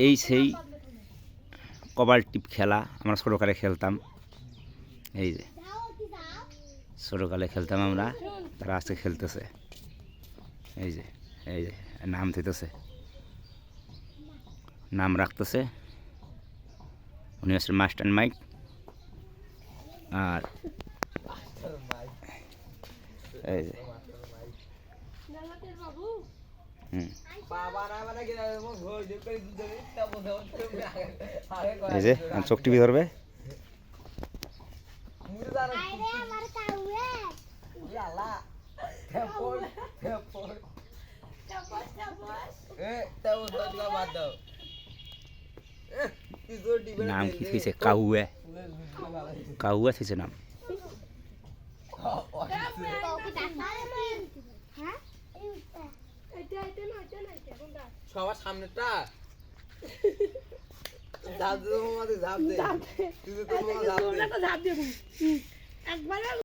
এই সেই কবাল টিপ খেলা আমরা ছোটোকালে খেলতাম। এই যে ছোটোকালে খেলতাম আমরা, তারা আজকে খেলতেছে। এই যে নাম দিতেছে, নাম রাখতেছে। উনি হচ্ছে মাস্টার মাইক। আর এই যে এই যে চোখ টিভি ধরবে। নাম কি থইছে? কাউয়া, কাউয়া থইছে নাম। সবার সামনেটা ঝাঁপ দে, ঝাঁপ দে, ঝাঁপ দে।